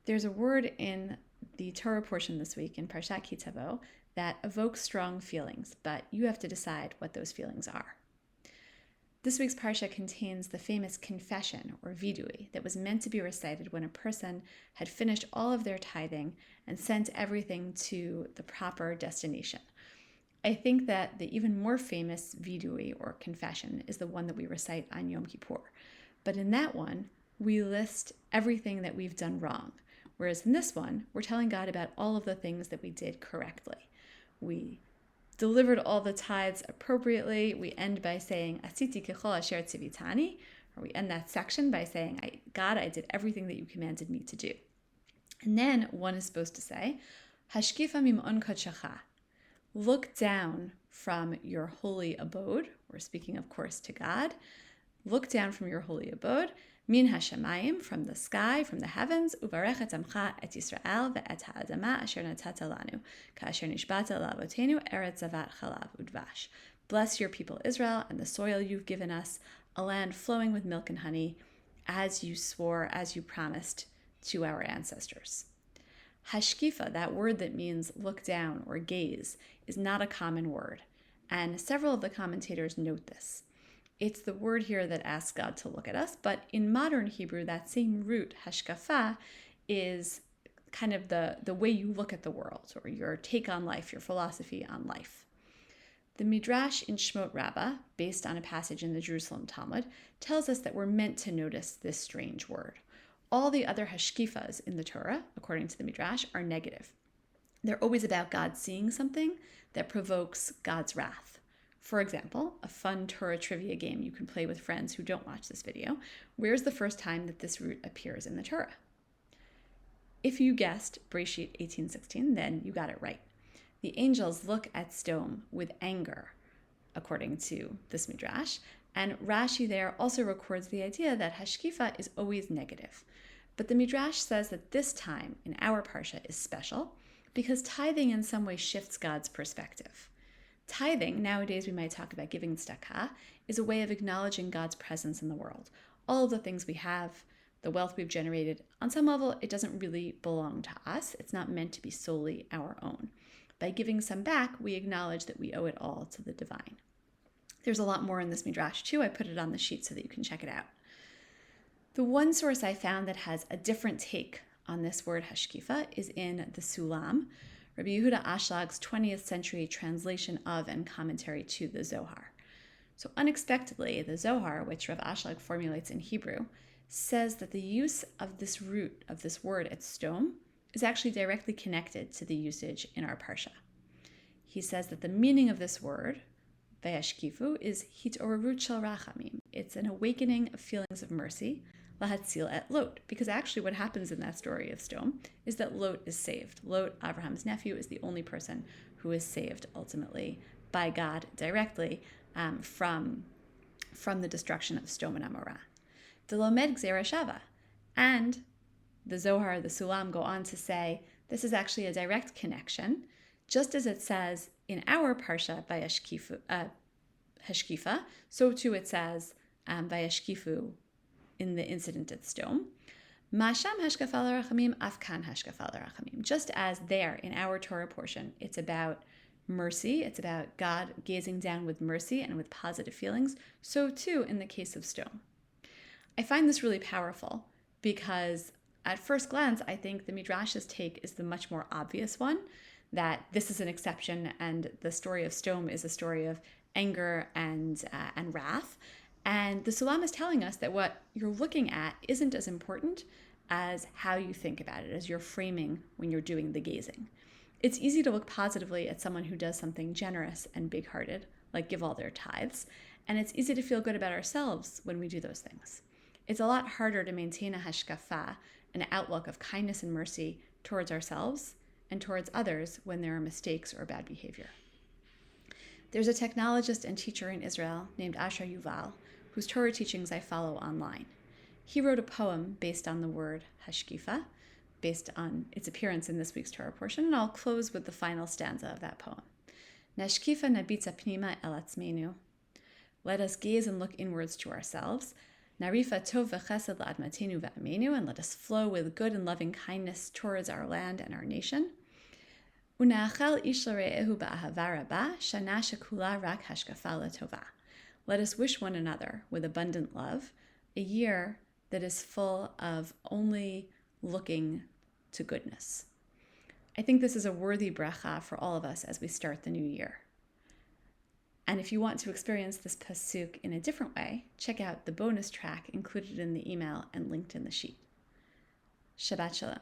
There's a word in the Torah portion this week in Parashat Tavo that evokes strong feelings, but you have to decide what those feelings are. This week's Parsha contains the famous confession, or vidui, that was meant to be recited when a person had finished all of their tithing and sent everything to the proper destination. I think that the even more famous vidui, or confession, is the one that we recite on Yom Kippur. But in that one, we list everything that we've done wrong, whereas in this one, we're telling God about all of the things that we did correctly. We delivered all the tithes appropriately. We end by saying, Asiti kechol asher tzivitani, or we end that section by saying, God, I did everything that you commanded me to do. And then one is supposed to say, Hashkifa mim'on kodshacha, look down from your holy abode. We're speaking, of course, to God. Look down from your holy abode, min hashamayim, from the sky, from the heavens, uvarech et amcha et Yisrael ve'et ha'adama asher natata lanu, ka'asher nishbata la'avotenu eretz zavat chalav udvash. Bless your people Israel and the soil you've given us, a land flowing with milk and honey, as you swore, as you promised to our ancestors. Hashkifa, that word that means look down or gaze, is not a common word, and several of the commentators note this. It's the word here that asks God to look at us, but in modern Hebrew, that same root, hashkafa, is kind of the way you look at the world, or your take on life, your philosophy on life. The Midrash in Shmot Rabbah, based on a passage in the Jerusalem Talmud, tells us that we're meant to notice this strange word. All the other hashkifas in the Torah, according to the Midrash, are negative. They're always about God seeing something that provokes God's wrath. For example, a fun Torah trivia game you can play with friends who don't watch this video. Where's the first time that this root appears in the Torah? If you guessed Bereshit 18:16, then you got it right. The angels look at Sodom with anger, according to this Midrash, and Rashi there also records the idea that Hashkifa is always negative. But the Midrash says that this time in our Parsha is special because tithing in some way shifts God's perspective. Tithing, nowadays we might talk about giving tzedakah, is a way of acknowledging God's presence in the world. All of the things we have, the wealth we've generated, on some level it doesn't really belong to us. It's not meant to be solely our own. By giving some back, we acknowledge that we owe it all to the divine. There's a lot more in this Midrash too. I put it on the sheet so that you can check it out. The one source I found that has a different take on this word hashkifa is in the Sulam, Rabbi Yehuda Ashlag's 20th century translation of and commentary to the Zohar. So unexpectedly, the Zohar, which Rav Ashlag formulates in Hebrew, says that the use of this root, of this word at Sodom, is actually directly connected to the usage in our Parsha. He says that the meaning of this word, vayashkifu, is hitorarut shel rachamim. It's an awakening of feelings of mercy, lahatzil et Lot, because actually what happens in that story of Sodom is that Lot is saved. Lot, Abraham's nephew, is the only person who is saved ultimately by God directly from the destruction of Sodom and Amorah. The Lomed Gzera Shava, and the Zohar, the Sulam go on to say this is actually a direct connection, just as it says in our Parsha by Hashkifa, so too it says by Hashkifu in the incident at Sodom. Masham hashkafa l'rachamim, afkan hashkafa l'rachamim. Just as there in our Torah portion, it's about mercy, it's about God gazing down with mercy and with positive feelings, so too in the case of Sodom. I find this really powerful because at first glance, I think the Midrash's take is the much more obvious one, that this is an exception and the story of Sodom is a story of anger and wrath. And the Sulam is telling us that what you're looking at isn't as important as how you think about it, as you're framing when you're doing the gazing. It's easy to look positively at someone who does something generous and big-hearted, like give all their tithes, and it's easy to feel good about ourselves when we do those things. It's a lot harder to maintain a hashkafa, an outlook of kindness and mercy towards ourselves and towards others when there are mistakes or bad behavior. There's a technologist and teacher in Israel named Asher Yuval, whose Torah teachings I follow online. He wrote a poem based on the word Hashkifa, based on its appearance in this week's Torah portion, and I'll close with the final stanza of that poem. Nashkifa nabitza pnima el atzmeinu. Let us gaze and look inwards to ourselves. Narifa tov v'chesed la'admatenu v'amenu, and let us flow with good and loving kindness towards our land and our nation. U'na'achel ish l're'ehu ba'ahava rabah, shana shekula rak hashkifa l'tova. Let us wish one another with abundant love a year that is full of only looking to goodness. I think this is a worthy bracha for all of us as we start the new year. And if you want to experience this pasuk in a different way, check out the bonus track included in the email and linked in the sheet. Shabbat Shalom.